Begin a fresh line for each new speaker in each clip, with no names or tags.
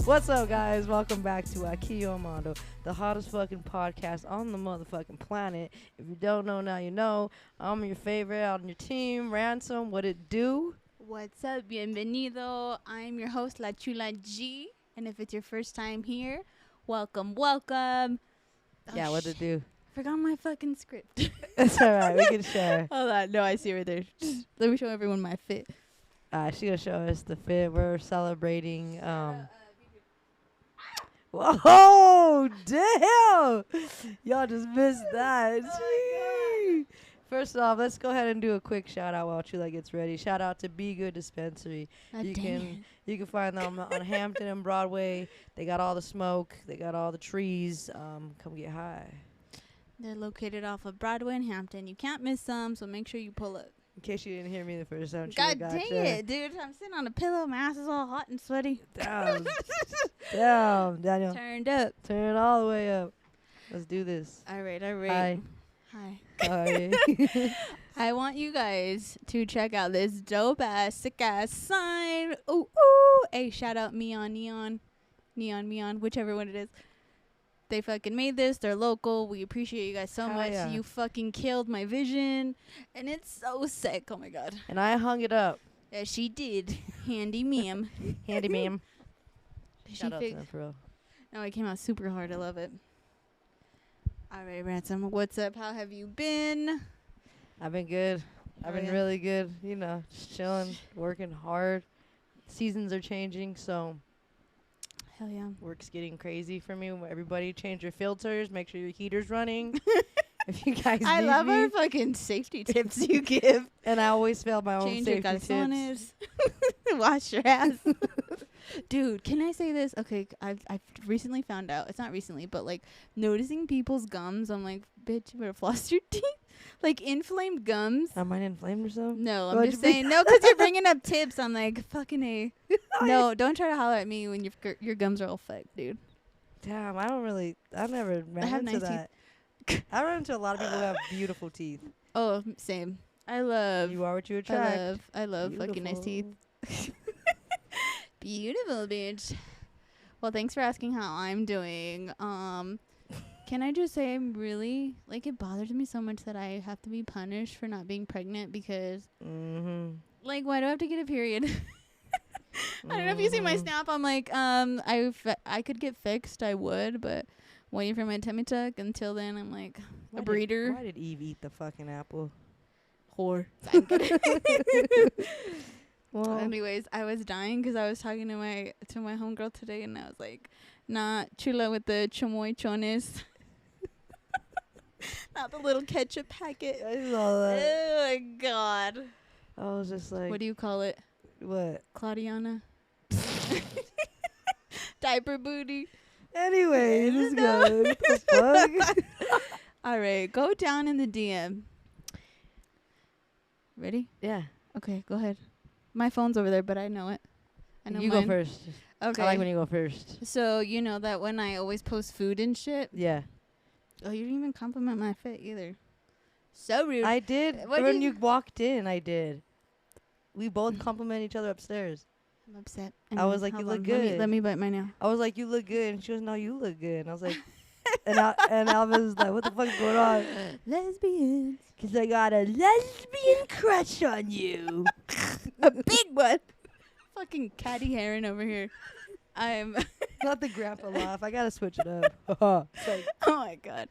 What's up, guys? Welcome back to Aque Yo Mando, the hottest fucking podcast on the motherfucking planet. If you don't know, now you know. I'm your favorite on your team, Ransom. What it do?
What's up? Bienvenido. I'm your host, La Chula G. And if it's your first time here, welcome.
Yeah, what it do?
Forgot my fucking script.
It's all right. We can share.
Hold on. No, I see right there. Let me show everyone my fit.
She gonna show us the fit. We're celebrating. Whoa, damn! Y'all just missed that. First off, let's go ahead and do a quick shout out while Chula gets ready. Shout out to Be Good Dispensary. You can find them on Hampton and Broadway. They got all the smoke. They got all the trees. Come get high.
They're located off of Broadway and Hampton. You can't miss them, so make sure you pull up.
In case you didn't hear me the first time,
God dang it, dude. I'm sitting on a pillow. My ass is all hot and sweaty.
Damn. Damn, Daniel.
Turned up.
Turn it all the way up. Let's do this.
All right.
Hi.
Hi. I want you guys to check out this dope-ass, sick-ass sign. Ooh. Hey, shout out Neon, whichever one it is. They fucking made this. They're local. We appreciate you guys so much.
Yeah.
You fucking killed my vision. And it's so sick. Oh, my God.
And I hung it up.
Yeah, she did. Handy ma'am.
Handy ma'am.
She
Shout out to them for real.
No, it came out super hard. I love it. All right, Ransom. What's up? How have you been?
I've been good. I've been really good. You know, just chilling, working hard. Seasons are changing, so
Hell yeah.
work's getting crazy for me. Everybody change your filters. Make sure your heater's running. If you guys
I
need
love
me.
our fucking safety tips you give.
And I always fail my own
Change your
safety tips.
calzones. Wash your ass. Dude, can I say this? Okay, I've recently found out. It's not recently, but like noticing people's gums. I'm like, bitch, you better floss your teeth. Like inflamed gums.
Am I inflamed or so?
No, I'm
What'd
just
you
saying. No, because you're bringing up tips. I'm like, fucking A. No, don't try to holler at me when your gums are all fucked, dude.
Damn, I've never ran
have
into
nice
that. I run into a lot of people who have beautiful teeth.
Oh, same. I love.
You are what you attract.
I love fucking nice teeth. Beautiful, bitch. Well, thanks for asking how I'm doing. Can I just say I'm really, like, it bothers me so much that I have to be punished for not being pregnant because, like, why do I have to get a period? I don't know if you see my snap. I'm like, I could get fixed. I would, but waiting for my tummy tuck. Until then, I'm like a breeder.
Why did Eve eat the fucking apple?
Whore.
Well,
Anyways, I was dying because I was talking to my homegirl today, and I was like, not chula with the chamoy chones. Not the little ketchup packet.
I saw that.
Oh, my God.
I was just like,
What do you call it?
what?
Claudiana? Diaper booty.
Anyway, let's go. What the fuck?
All right, go down in the DM. Ready?
Yeah.
Okay, go ahead. My phone's over there, but I know it. I know
You
mine.
go first.
Okay.
I like when you go first.
So, you know that when I always post food and shit?
Yeah.
Oh, you didn't even compliment my fit either. So rude.
I did.
What
When
did
you walked in, I did. We both compliment each other upstairs.
I'm upset.
I was like, you look good.
Let me bite my nail.
I was like, you look good. And she was, no, you look good. And I was like, and Alvin was like, what the fuck is going on?
Lesbians.
Because I got a lesbian crush on you.
A big one. Fucking catty Heron over here. I'm.
Not the grandpa laugh. I got to switch it up. Like,
Oh, my God.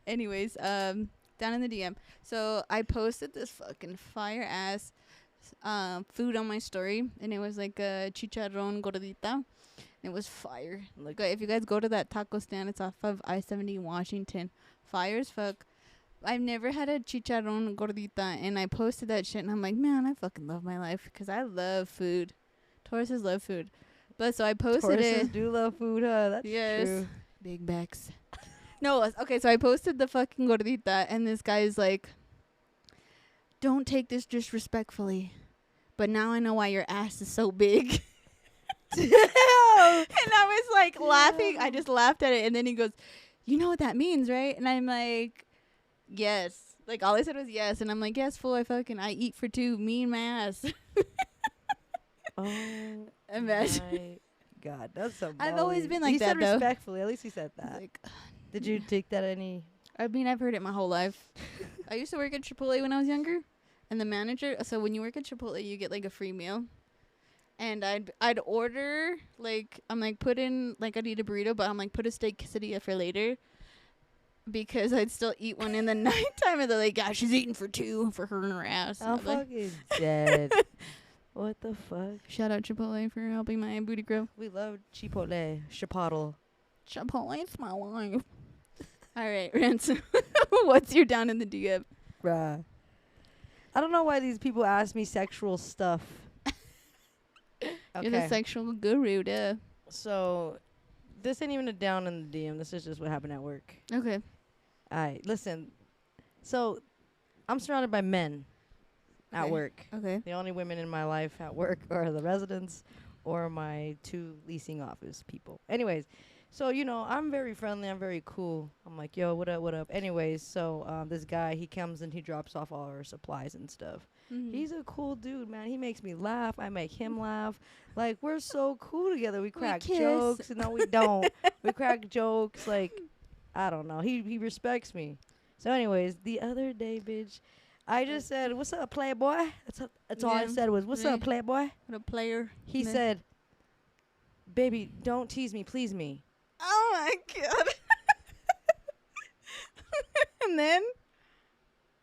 Anyways, down in the DM. So I posted this fucking fire-ass food on my story. And it was like a chicharrón gordita. It was fire. Like, if you guys go to that taco stand, it's off of I-70 Washington. Fire as fuck. I've never had a chicharrón gordita, and I posted that shit, and I'm like, man, I fucking love my life because I love food. Tauruses love food. But so I posted
Tauruses
it.
do love food, huh? That's true.
Big backs. No, okay, so I posted the fucking gordita, and this guy's like, don't take this disrespectfully, but now I know why your ass is so big. And I was like laughing. I just laughed at it, and then he goes, you know what that means, right? And I'm like, yes. Like, all I said was yes, and I'm like, yes, fool, I eat for two, me and my ass.
Oh,
Imagine.
my God, that's so.
I've always been like
he
that,
said
though.
Respectfully, at least he said that.
Like,
Did you take that any?
I mean, I've heard it my whole life. I used to work at Chipotle when I was younger, and the manager. So when you work at Chipotle, you get like a free meal, and I'd order like I'm like put in like I'd eat a burrito, but I'm like put a steak quesadilla for later, because I'd still eat one in the nighttime, and they're like, "Yeah, she's eating for two for her and her ass."
I'm
I'm like,
fucking dead. What the fuck?
shout out Chipotle for helping my booty grow.
We love Chipotle, Chipotle.
Chipotle's my life. All right, Ransom. What's your down in the DM?
Bruh. I don't know why these people ask me sexual stuff.
You're the sexual guru, duh.
So, this ain't even a down in the DM. This is just what happened at work.
Okay.
Alright, listen. So, I'm surrounded by men at
Okay.
work.
Okay.
The only women in my life at work are the residents or my 2 leasing office people. Anyways, so, you know, I'm very friendly. I'm very cool. I'm like, yo, what up, what up? Anyways, so this guy, he comes and he drops off all our supplies and stuff.
Mm-hmm.
He's a cool dude, man. He makes me laugh. I make him laugh. Like, we're so cool together. We crack
kiss.
jokes. No, we don't. We crack jokes. Like, I don't know. He respects me. So, anyways, the other day, bitch, I just said, what's up, playboy? That's all I
Yeah.
said was, what's up,
Right.
playboy?
What a player.
He
Meh.
said, baby, don't tease me, please me.
Oh my god. And then?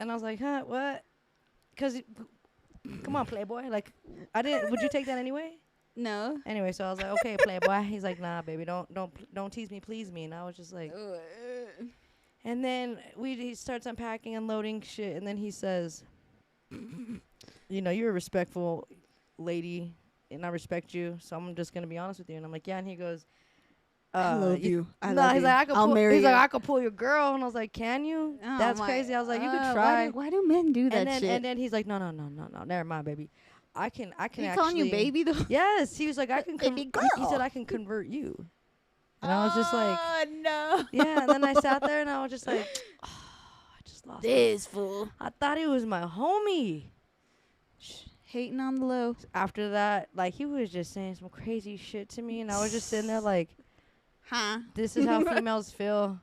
And I was like, huh, what? Because, come on, playboy. Like, would you take that anyway?
No.
Anyway, so I was like, okay, playboy. He's like, nah, baby, don't tease me, please me. And I was just like, and then he starts unpacking, unloading shit, and then he says, you know, you're a respectful lady, and I respect you, so I'm just gonna be honest with you. And I'm like, yeah. And he goes,
I love you.
He's like,
I'll marry
he's
you.
like, I could pull your girl, and I was like, can you?
Oh
That's
my-
crazy. I was like, you could try.
Why do men do that shit?
And then he's like, no, never mind, baby. I can
He
actually.
calling you baby though?
Yes, he was like, I can.
Baby
He
girl.
said I can convert you, and I was just like,
oh no.
yeah. And then I sat there and I was just like, oh, I just lost.
This fool.
I thought he was my homie.
Hating on the low.
After that, like, he was just saying some crazy shit to me, and I was just sitting there like,
Huh?
this is how females feel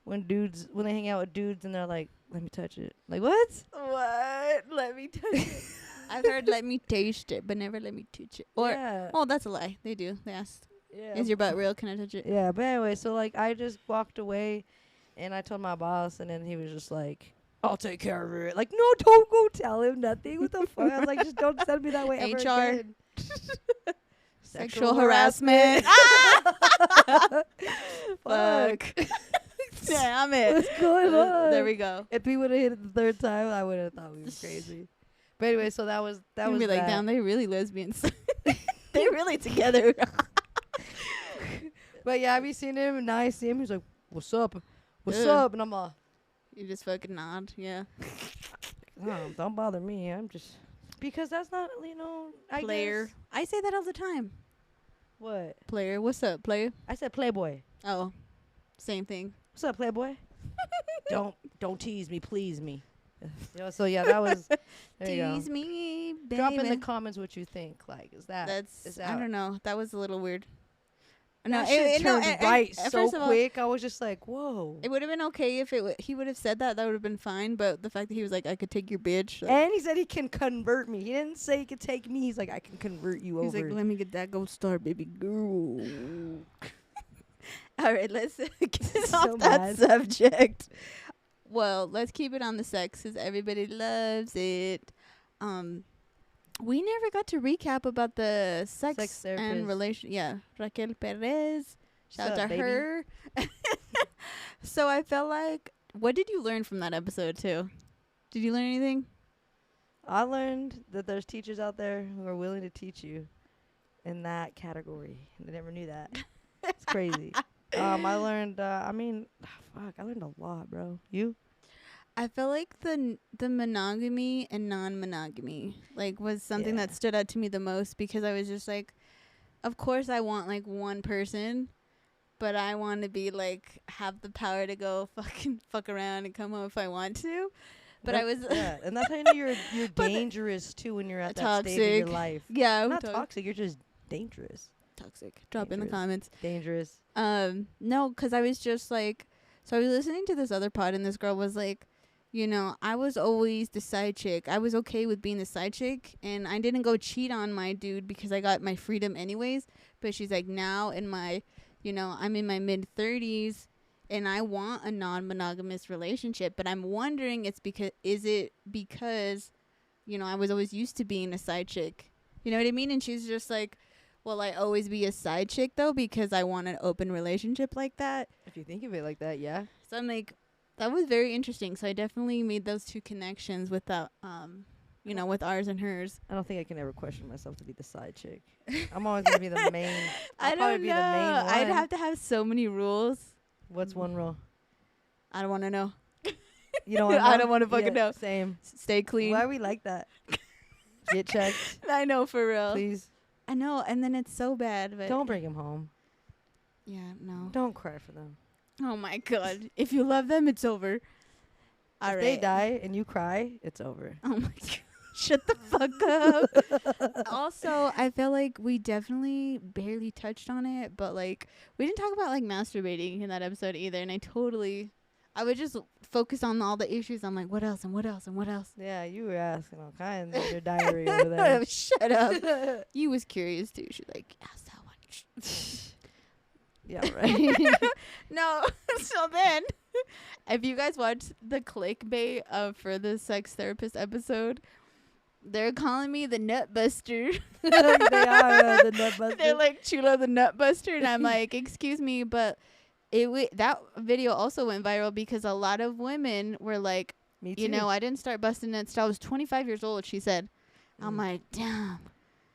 when they hang out with dudes and they're like, let me touch it. Like, what?
What? Let me touch it. I've heard let me taste it, but never let me touch it. Or
yeah.
oh, that's a lie. They do. They asked,
Yeah.
"Is your butt real? Can I touch it?"
Yeah, but anyway, so like I just walked away, and I told my boss, and then he was just like, "I'll take care of it." Like, no, don't go tell him nothing. What the fuck? I was like, just don't send me that way ever
HR.
again.
Sexual harassment. Fuck. Damn it.
What's going on?
There we go.
If he would have hit it the 3rd time, I would have thought we were crazy. But anyway, so that was
You'd be like,
that.
damn, they really lesbians. They really together.
But yeah, I be seeing him, and now I see him. He's like, "What's up? What's
Ugh.
up?" And I'm like,
You just fucking nod. Yeah.
"Oh, don't bother me. I'm just because that's not, I
Player.
guess-
I say that all the time.
What?
Player. What's up, player?
I said playboy.
Oh, same thing.
What's up, playboy? don't tease me, please me. So yeah, that was. There you go.
Tease me, baby.
Drop in the comments what you think. Like, is that?
That's I don't know. That was a little weird. No,
That shit turned right so
first of all,
quick. I was just like, whoa.
it would have been okay if he would have said that. That would have been fine. But the fact that he was like, "I could take your bitch," like,
And he said he can convert me. He didn't say he could take me. He's like, I can convert you
he's
over.
like, "Let me get that gold star, baby girl." All right, let's get
So
off that
mad.
subject. Well, let's keep it on the sex because everybody loves it. We never got to recap about the sex
therapist.
and relation. Yeah, Raquel Perez. Shout
What's
out
up,
to
baby?
her. So I felt like, what did you learn from that episode too? Did you learn anything?
I learned that there's teachers out there who are willing to teach you in that category. I never knew that. It's crazy. I learned. I learned a lot, bro. You?
I feel like the monogamy and non-monogamy was something
Yeah.
that stood out to me the most because I was just like, of course I want one person, but I want to be have the power to go fuck around and come home if I want to. But I was
yeah, and that's how you know you're
But
dangerous too when you're at that stage of your
toxic.
life.
yeah,
Not toxic. You're just dangerous.
toxic. Drop in the comments.
Dangerous.
No, because I was just like, so I was listening to this other pod, and this girl was like, you know, I was always the side chick. I was okay with being the side chick, and I didn't go cheat on my dude because I got my freedom anyways. But she's like, now in my, you know, I'm in my mid-30s, and I want a non-monogamous relationship. But I'm wondering, is it because, you know, I was always used to being a side chick? You know what I mean? And she's just like, will I always be a side chick, though, because I want an open relationship like that?
If you think of it like that, yeah.
So I'm like, that was very interesting. So I definitely made those two connections without, you know, with ours and hers.
I don't think I can ever question myself to be the side chick. I'm always going to be the main.
I don't know. I'd have to have so many rules.
What's one rule?
I don't want to know.
You don't want to know?
I don't want to fucking know.
Same.
Stay clean.
Why are we like that? Get checked.
I know, for real.
Please.
I know, and then it's so bad. But
don't bring him home.
Yeah, no.
Don't cry for them.
Oh, my God. If you love them, it's over. All right.
If they die and you cry, it's over.
Oh, my God. Shut the fuck up. Also, I feel like we definitely barely touched on it, but, like, we didn't talk about, like, masturbating in that episode either, and I would just focus on all the issues. I'm like, what else and what else and what else?
Yeah, you were asking all kinds in your diary over there.
Shut up. You was curious, too. She's like, ask that one.
Yeah, right.
No, so then, if you guys watched the clickbait for the sex therapist episode, they're calling me the nut buster.
They are the nut buster.
They're like, Chula the nut buster, and I'm like, excuse me, but that video also went viral because a lot of women were like,
me too.
you know, I didn't start busting nuts till I was 25 years old, she said. I'm like, damn.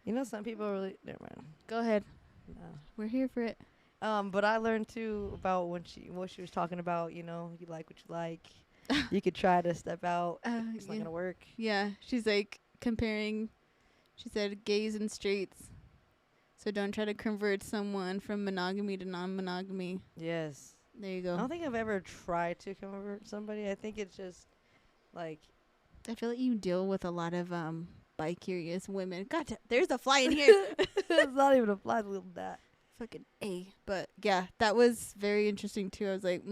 You know, some people really, never mind.
Go ahead.
No.
We're here for it.
But I learned too about what she was talking about. You know, you like what you like. You could try to step out. It's not gonna work.
Yeah, she's like comparing. She said gays and straights. So don't try to convert someone from monogamy to non-monogamy.
Yes.
There you go.
I don't think I've ever tried to convert somebody. I think it's just like.
I feel like you deal with a lot of bi-curious women. God, there's a fly in here.
It's not even a fly, little that.
Fucking A. But yeah, that was very interesting too. I was like,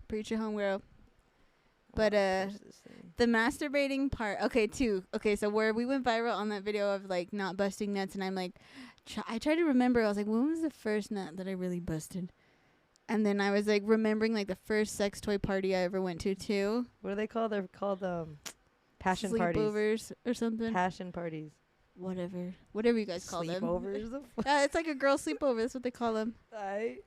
preach it home, girl. But the masturbating part, okay, so where we went viral on that video of like not busting nuts, and I'm like, I tried to remember. I was like, when was the first nut that I really busted? And then I was like remembering like the first sex toy party I ever went to too.
What are they called? They're called passion parties.
Sleepovers or something.
Passion parties.
Whatever you guys call them.
Sleepovers.
It's like a girl sleepover. That's what they call them.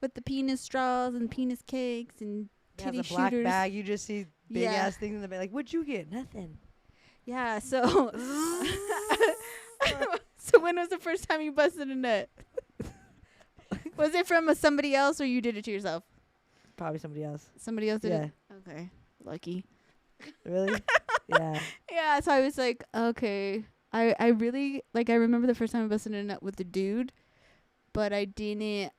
With the penis straws and penis cakes and titty
the black
shooters.
bag. You just see big ass things in the bag. Like, what'd you get? Nothing.
Yeah. So. So when was the first time you busted a nut? Was it from somebody else, or you did it to yourself?
Probably somebody else.
Somebody else did it? Okay. Lucky.
Really? Yeah.
Yeah. So I was like, okay. I really, like, I remember the first time I busted a nut with the dude, but I didn't,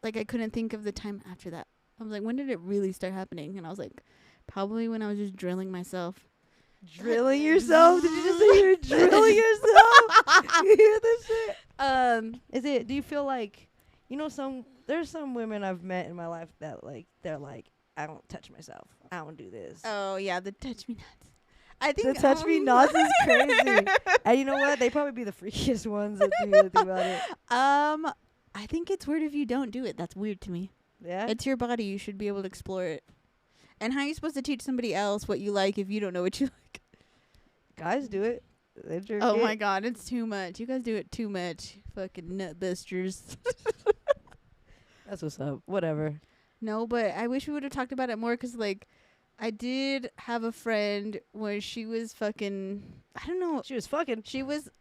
like, I couldn't think of the time after that. I was like, when did it really start happening? And I was like, probably when I was just drilling myself.
Drilling yourself? Did you just say you were drilling yourself? You hear this shit? Do you feel like, you know, there's some women I've met in my life that, like, they're like, I don't touch myself. I don't do this.
Oh, yeah, the touch me nuts. I think
the touch me nuts is crazy. And you know what? They probably be the freakiest ones that do anything about it.
I think it's weird if you don't do it. That's weird to me.
Yeah?
It's your body. You should be able to explore it. And how are you supposed to teach somebody else what you like if you don't know what you like?
Guys do it. They jerk
Oh,
it.
my God. It's too much. You guys do it too much. Fucking nut busters.
That's what's up. Whatever.
No, but I wish we would have talked about it more because, like, I did have a friend where she was fucking, I don't know.
She was fucking.
She was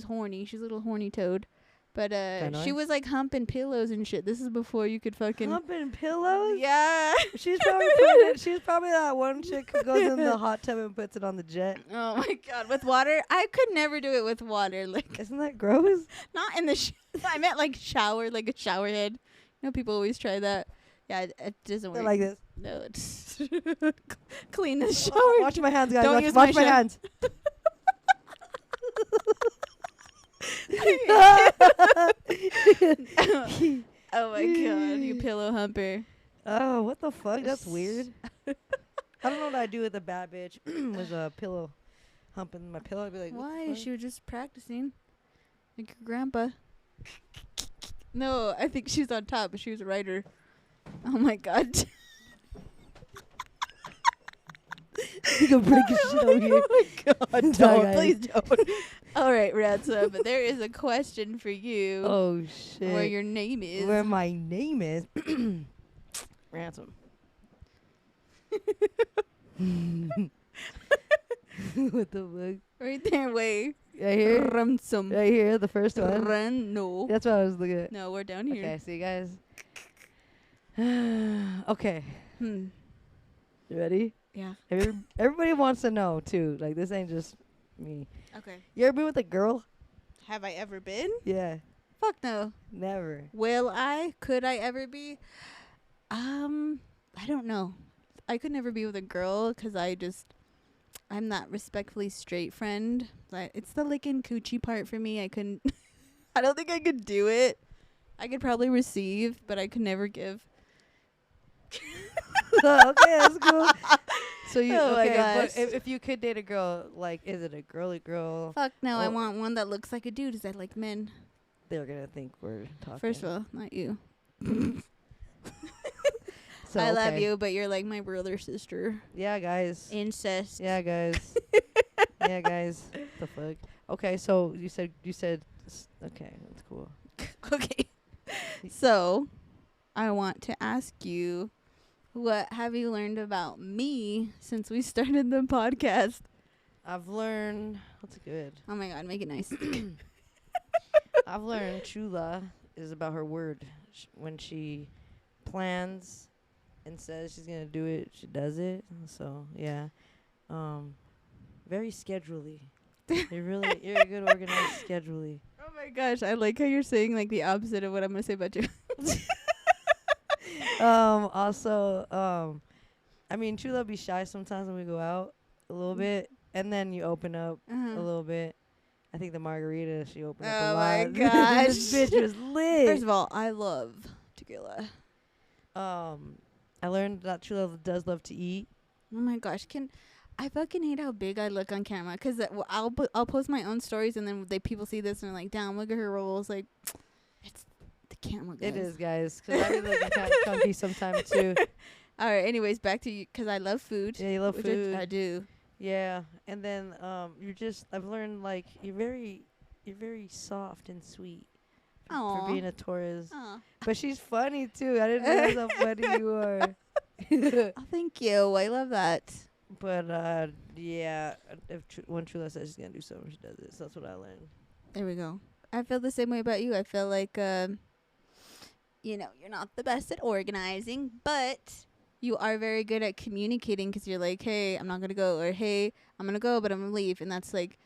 horny. She's a little horny toad. But
Kinda
she was like humping pillows and shit. This is before you could fucking
humping pillows?
Yeah.
She's probably pregnant. She's probably that one chick who goes in the hot tub and puts it on the jet.
Oh my God, with water? I could never do it with water. Like,
isn't that gross?
Not in the I meant like shower, like a shower head. You know, people always try that. Yeah, it doesn't work.
They're like this.
No, it's clean the shower.
Watch my hands, guys.
Don't use
watch my
my
hands.
Oh my god, you pillow humper.
Oh, what the fuck? That's weird. I don't know what I do with a bad bitch. Was a pillow humping my pillow. I'd be like, what the
Why?
fuck?
She was just practicing. Like your grandpa. No, I think she's on top, but she was a writer. Oh my god.
You can break your shit over here.
Oh my god,
Sorry,
don't.
guys.
Please don't. All right, Ransom, but there is a question for you.
Oh shit.
Where your name is.
Where my name is. Ransom. What the fuck?
Right there, way.
Right here?
Ransom.
Right here, the first one.
No.
That's what I was looking at.
No, we're down here.
Okay, see guys. Okay.
Hmm.
You ready?
Yeah.
Everybody wants to know too. Like this ain't just me.
Okay.
You ever been with a girl?
Have I ever been?
Yeah.
Fuck no.
Never.
Will I? Could I ever be? I don't know. I could never be with a girl because I'm that respectfully straight friend. Like it's the licking coochie part for me. I couldn't. I don't think I could do it. I could probably receive, but I could never give.
Okay, that's cool. So you
Oh my
okay?
gosh.
But if you could date a girl, like, is it a girly girl?
Fuck no. I
Oh.
want one that looks like a dude. Is that like men?
They're gonna think we're talking.
First of all, not you.
So,
I love
okay.
you, but you're like my brother, sister.
Yeah, guys.
Incest.
Yeah, guys. Yeah, guys. The fuck. Okay, so you said. Okay, that's cool.
Okay. So, I want to ask you, what have you learned about me since we started the podcast?
I've learned. That's good.
Oh my god, make it nice.
I've learned Chula is about her word. When she plans and says she's gonna do it, she does it. So yeah, very schedulely. You're a good organized schedulely.
Oh my gosh, I like how you're saying like the opposite of what I'm gonna say about you.
Also, I mean, Chula be shy sometimes when we go out a little bit, and then you open up a little bit. I think the margarita she opened up a lot.
Oh my gosh.
This bitch was lit.
First of all, I love tequila.
I learned that Chula does love to eat.
Oh my gosh, I fucking hate how big I look on camera, cause I'll post my own stories and then people see this and they're like, damn, look at her rolls. Like, it's the camera, guys.
It is, guys, because I be looking kind of chunky sometimes too.
All right, anyways, back to you, cause I love food.
Yeah, you love
which
food.
I do.
Yeah, and then I've learned like you're very soft and sweet for
Aw.
being a Taurus.
Aw.
But she's funny too. I didn't realize how funny you are.
Oh, thank you. I love that.
But yeah, when Chula says she's gonna do something, she does it. So that's what I learned.
There we go. I feel the same way about you. I feel like you're not the best at organizing, but you are very good at communicating, because you're like, hey, I'm not going to go, or hey, I'm going to go, but I'm going to leave. And that's like,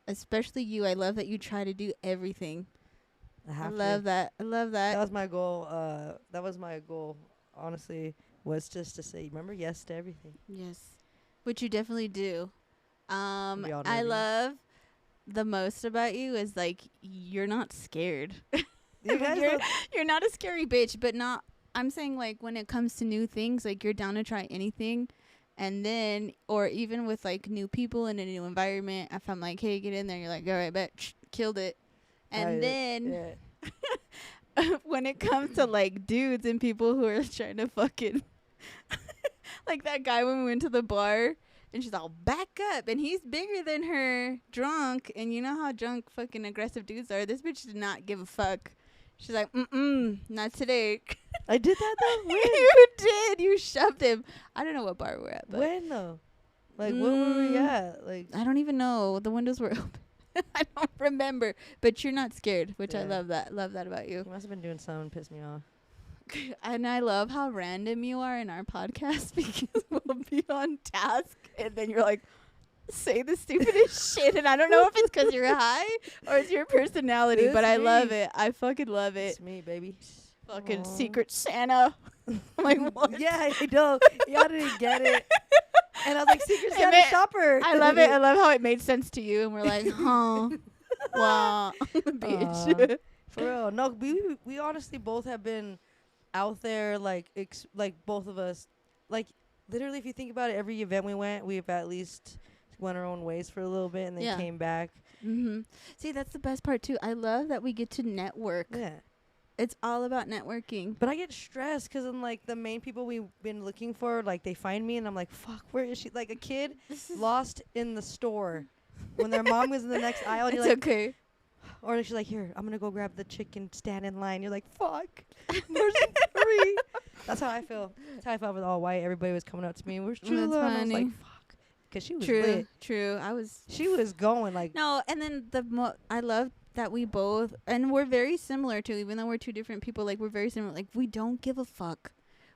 especially you. I love that you try to do everything. I love that.
That was my goal. Honestly, was just to say, remember, yes to everything.
Yes. Which you definitely do.
Be all
I
nerdy.
love the most about you is like, you're not scared.
You guys
You're not a scary bitch, but not. I'm saying like when it comes to new things, like you're down to try anything, and then or even with like new people in a new environment. If I'm like, hey, get in there, you're like, all right, bet, killed it. And then when it comes to like dudes and people who are trying to fucking like that guy when we went to the bar. And she's all, back up. And he's bigger than her, drunk. And you know how drunk fucking aggressive dudes are. This bitch did not give a fuck. She's like, not today.
I did that though? When?
You did. You shoved him. I don't know what bar we're at. But
When though? Like, what were we at? Like,
I don't even know. The windows were open. I don't remember. But you're not scared, which I
Yeah.
love that. Love that about you.
you must have been doing something to piss me off.
And I love how random you are in our podcast, because we'll be on task and then you're like, say the stupidest shit. And I don't know if it's because you're high or it's your personality, but I love it. I fucking love it.
It's me, baby.
Fucking
Aw.
Secret Santa. Like, what?
Yeah, I know. Y'all didn't get it. And I was like, Secret
It
Santa
ma-
shopper.
I love it. I love how it made sense to you. And we're like, huh. Wow, bitch.
For real. No, we honestly both have been out there, like like both of us, like literally. If you think about it, every event we went, we've at least went our own ways for a little bit and then
Yeah.
came back.
See, that's the best part too. I love that we get to network.
Yeah.
It's all about networking.
But I get stressed because I'm like the main people we've been looking for, like they find me and I'm like, fuck, where is she? Like a kid lost in the store when their mom was in the next aisle. And
It's
you're like,
okay.
or she's like, here, I'm gonna go grab the chicken, stand in line. You're like, fuck, where's hurry? That's how I feel. That's how I felt with All White. Everybody was coming up to me. Where's Trula? And I was like, fuck, because she was lit.
True.
She was going like.
No, and then I love that we both, and we're very similar too, even though we're two different people. Like, we're very similar. Like, we don't give a fuck.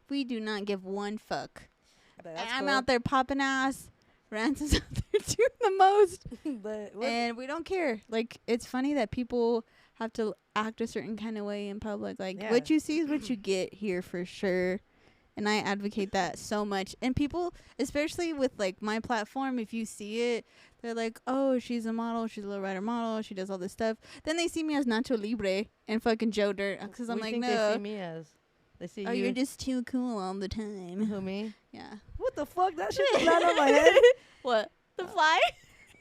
We do not give one fuck. And I'm out there popping ass. Ransom's out there doing the most. And we don't care. Like, it's funny that people have to act a certain kind of way in public. Like, what you see is what you get here for sure. And I advocate that so much. And people, especially with, like, my platform, if you see it, they're like, oh, she's a model. She's a low rider model. She does all this stuff. Then they see me as Nacho Libre and fucking Joe Dirt. Because I'm like, no.
They see me as? They see you.
You're just too cool all the time.
Who, me?
Yeah.
What the fuck? That shit's not on my head.
What? The fly?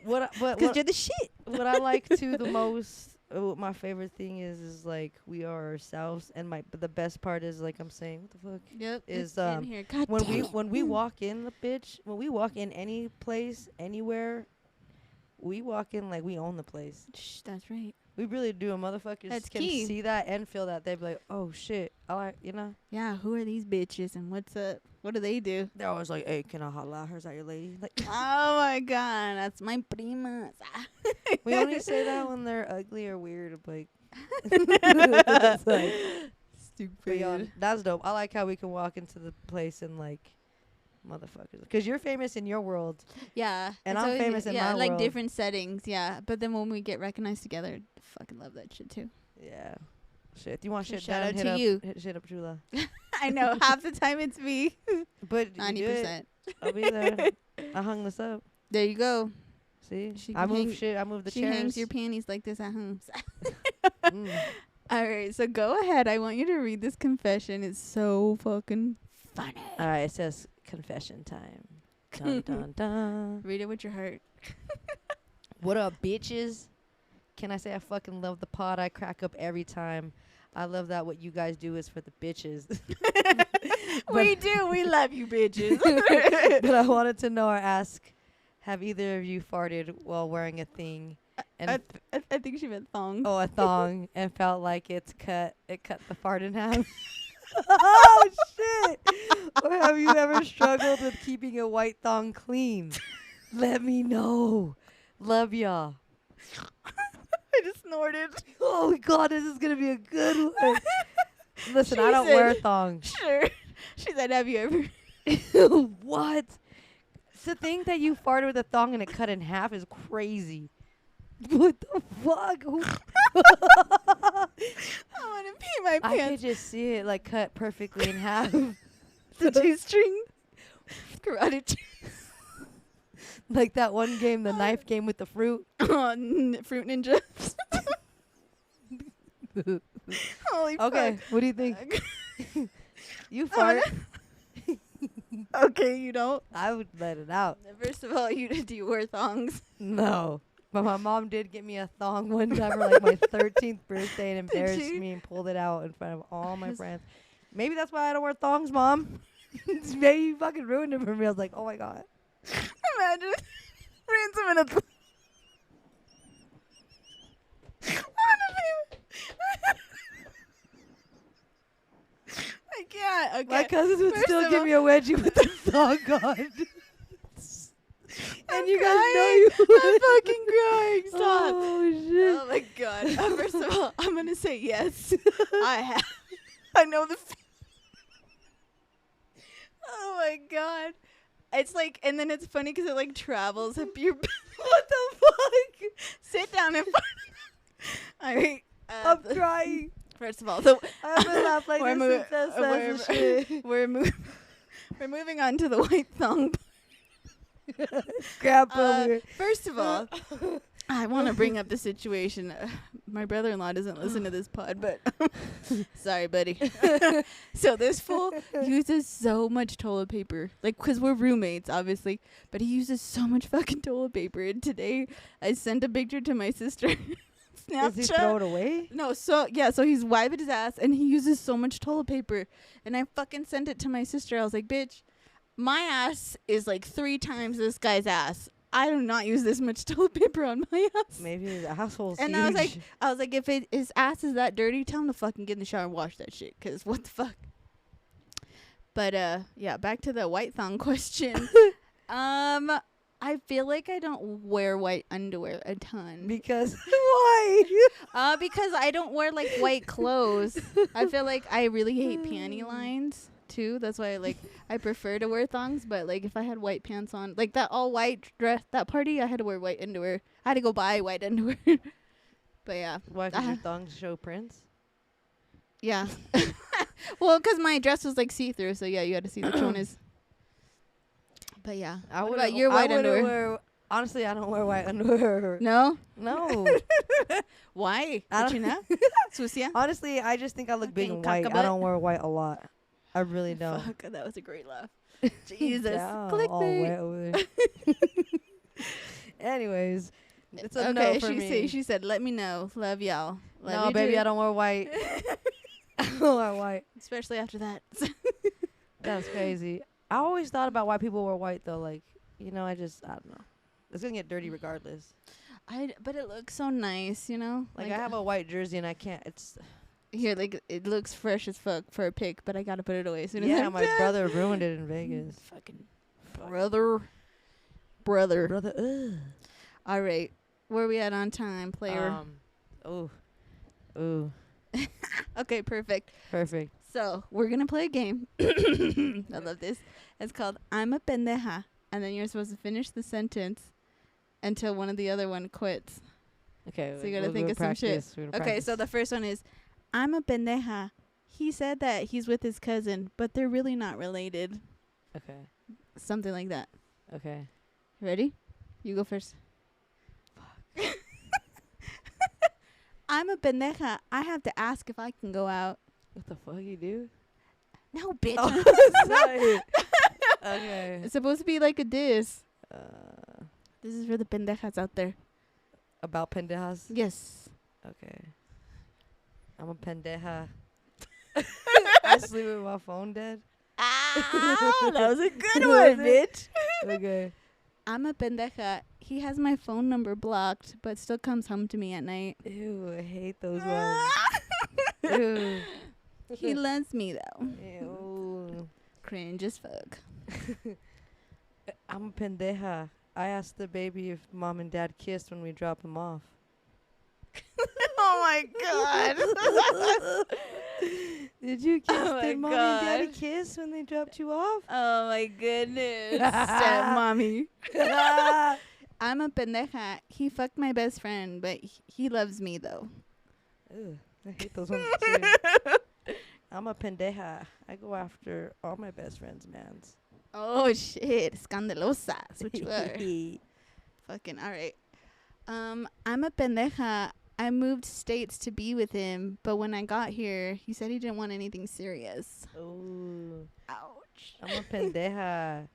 Because
you're the shit.
What I like to the most, my favorite thing is like we are ourselves, and but the best part is like I'm saying, what the fuck?
Yep.
Is
in here. God
when we walk in the bitch, when we walk in any place, anywhere, we walk in like we own the place.
Shh, that's right.
We really do. Motherfuckers
That's
can
key.
see that and feel that. They'd be like, oh shit, I like, you know.
Yeah. Who are these bitches and what's up? What do they do?
They're always like, hey, can I holla? Is that your lady? Like,
Oh my god, that's my primas.
we only say that when they're ugly or weird. Like, it's like
Stupid.
that's dope. I like how we can walk into the place and like, motherfuckers, because you're famous in your world.
Yeah.
And
it's
I'm
always-
famous in
yeah,
my
like
world.
different settings. Yeah. But then when we get recognized together, fucking love that shit too.
Yeah. Shit. You want
So
shit
shout
done?
out
hit
to
up,
you.
Hit shit up, Chula.
I know. Half the time it's me.
But
90%.
I'll be there. I hung this up.
There you go.
See,
She
I
can
move
hang-
shit. I move the
She
chairs.
hangs your panties like this at home.
Mm.
All right. So go ahead. I want you to read this confession. It's so fucking funny.
All right. It says confession time. Dun dun dun.
Read it with your heart.
What up, bitches? Can I say I fucking love the pod? I crack up every time. I love that what you guys do is for the bitches.
We do. We love you, bitches.
But I wanted to know or ask, have either of you farted while wearing a thing? And
I think she meant thong.
a thong, and felt like it cut the fart in half? Oh, shit. Or have you ever struggled with keeping a white thong clean? Let me know. Love y'all.
I just snorted.
Oh, my God, this is going to be a good one. Listen,
She
I don't wear
said-
thongs.
Sure. She said, have you ever?
What? To think that you farted with a thong and it cut in half is crazy. What the fuck?
I want to pee my
I could
pants.
just see it like cut perfectly in half.
The two-string. Karate chop.
Like that one game, the knife game with the fruit.
Fruit ninja. Holy
Okay,
fuck.
what do you think? You
I'm
fart.
Okay, you don't.
I would let it out.
First of all, do you wear thongs?
No. But my mom did get me a thong one time for like my 13th birthday and embarrassed
she?
me and pulled it out in front of all my friends. Maybe that's why I don't wear thongs, Mom. Maybe you fucking ruined it for me. I was like, oh my God.
Imagine ransom in a. I can't. Okay.
My cousins would
First
still
of
give
all-
me a wedgie with the thong on.
I'm
And you guys know
crying.
you would.
I'm fucking crying. Stop.
Oh, shit.
Oh my god. First of all, I'm gonna say yes. I have. I know the. Oh my god. It's like, and then it's funny because it like travels up your.
What the fuck?
Sit down and. All right.
I'm crying.
First of all,
I haven't laughed like
We're
this since
we're-
that shit.
we're moving on to the white thong.
Grab over here.
First of all, I want to bring up the situation. My brother-in-law doesn't listen to this pod, but sorry, buddy. So this fool uses so much toilet paper, like, because we're roommates, obviously, but he uses so much fucking toilet paper. And today, I sent a picture to my sister.
Does he throw it away?
No, so he's wiping his ass, and he uses so much toilet paper. And I fucking sent it to my sister. I was like, bitch, my ass is like 3 times this guy's ass. I do not use this much toilet paper on my ass.
Maybe his asshole's
And
huge.
I was like, if his ass is that dirty, tell him to fucking get in the shower and wash that shit. 'Cause what the fuck? But yeah, back to the white thong question. I feel like I don't wear white underwear a ton.
Because why?
Because I don't wear like white clothes. I feel like I really hate panty lines too. That's why I prefer to wear thongs. But like if I had white pants on, like that all white dress, that party, I had to wear white underwear. I had to go buy white underwear. But yeah.
Why? Because your thongs show prints?
Yeah. Well, because my dress was like see-through, so yeah, you had to see the chones. But yeah. What about your white underwear?
Honestly, I don't wear white underwear.
No?
No.
Why?
I don't
know? Sucia?
Honestly, I just think I look big and white. I don't wear white a lot. I really don't.
Fuck, that was a great laugh. Jesus.
Down, all
Clickbait.
wet over there. Anyways, it's a no for me.
She said, let me know. Love y'all. Love
No,
you
baby,
too.
I don't wear white. I don't wear white.
Especially after that.
That's crazy. I always thought about why people wear white though. Like, I don't know. It's gonna get dirty regardless.
But it looks so nice, you know.
Like I have a white jersey and I can't. It's
here. Like it looks fresh as fuck for a pic, but I gotta put it away as soon as
yeah.
I'm
My
done.
brother ruined it in Vegas.
Fucking brother.
Ugh.
All right, where we at on time, player?
Ooh.
Okay, perfect. So we're gonna play a game. I love this. It's called I'm a pendeja, and then you're supposed to finish the sentence until one of the other one quits.
Okay.
So you gotta think of some shit. Okay, so the first one is I'm a pendeja. He said that he's with his cousin, but they're really not related.
Okay.
Something like that.
Okay.
Ready? You go first. Fuck. I'm a pendeja. I have to ask if I can go out.
What the fuck you do?
No, bitch.
Oh, sorry. Okay.
It's supposed to be like a diss. This is for the pendejas out there.
About pendejas?
Yes.
Okay. I'm a pendeja. I sleep with my phone dead.
Ah, that was a good one, bitch.
Okay.
I'm a pendeja. He has my phone number blocked, but still comes home to me at night.
Ew, I hate those ones. Ew.
He loves me, though.
Ew.
Cringe as fuck.
I'm a pendeja. I asked the baby if mom and dad kissed when we dropped them off.
Oh, my God.
Did you kiss?
Oh
Did
my
mom and daddy
God.
kiss when they dropped you off?
Oh, my goodness. Step mommy. I'm a pendeja. He fucked my best friend, but he loves me, though.
Ugh, I hate those ones too. I'm a pendeja. I go after all my best friends' mans.
Oh, shit. Scandalosa. That's what you are. Fucking, all right. I'm a pendeja. I moved states to be with him, but when I got here, he said he didn't want anything serious.
Ooh.
Ouch.
I'm a pendeja.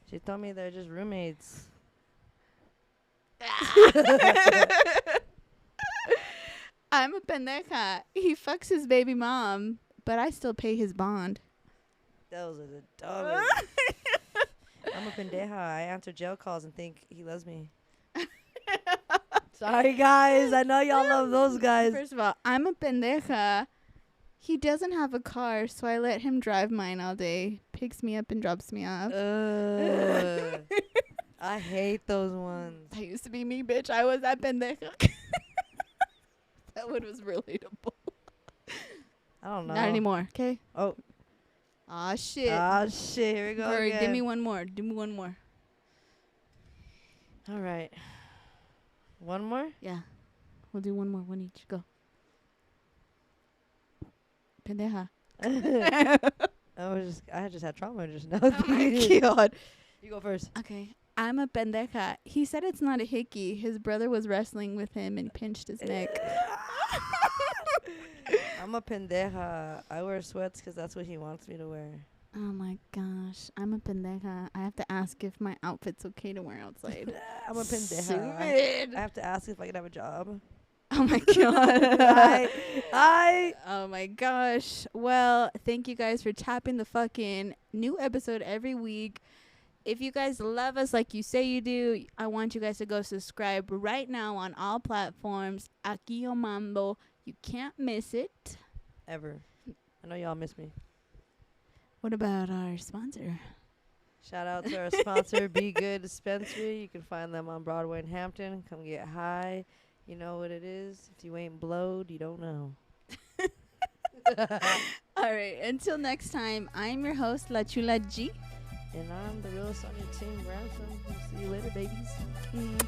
She told me they're just roommates.
I'm a pendeja. He fucks his baby mom, but I still pay his bond.
Those are the dumbest. I'm a pendeja. I answer jail calls and think he loves me. Sorry, guys. I know y'all love those guys.
First of all, I'm a pendeja. He doesn't have a car, so I let him drive mine all day. Picks me up and drops me off.
I hate those ones.
That used to be me, bitch. I was that pendeja. That one was relatable.
I don't know.
Not anymore, okay?
Oh.
Aw, shit.
Here we go.
All right,
again.
give me one more.
All right. One more?
Yeah. We'll do one more, one each. Go. Pendeja.
I just had trauma just now.
Oh my God.
You go first.
Okay. I'm a pendeja. He said it's not a hickey. His brother was wrestling with him and pinched his neck.
I'm a pendeja. I wear sweats because that's what he wants me to wear.
Oh my gosh. I'm a pendeja. I have to ask if my outfit's okay to wear outside.
I'm a pendeja.
Stupid.
I have to ask if I can have a job.
Oh my god.
I
Oh my gosh. Well, thank you guys for tapping the fucking new episode every week. If you guys love us like you say you do, I want you guys to go subscribe right now on all platforms. Aque Yo Mando. You can't miss it.
ever. I know y'all miss me.
What about our sponsor?
Shout out to our sponsor, Be Good Dispensary. You can find them on Broadway in Hampton. Come get high. You know what it is. If you ain't blowed, you don't know.
All right. Until next time, I'm your host, La Chula G.
And I'm the real Sonia Team Ransom. See you later, babies. Mm.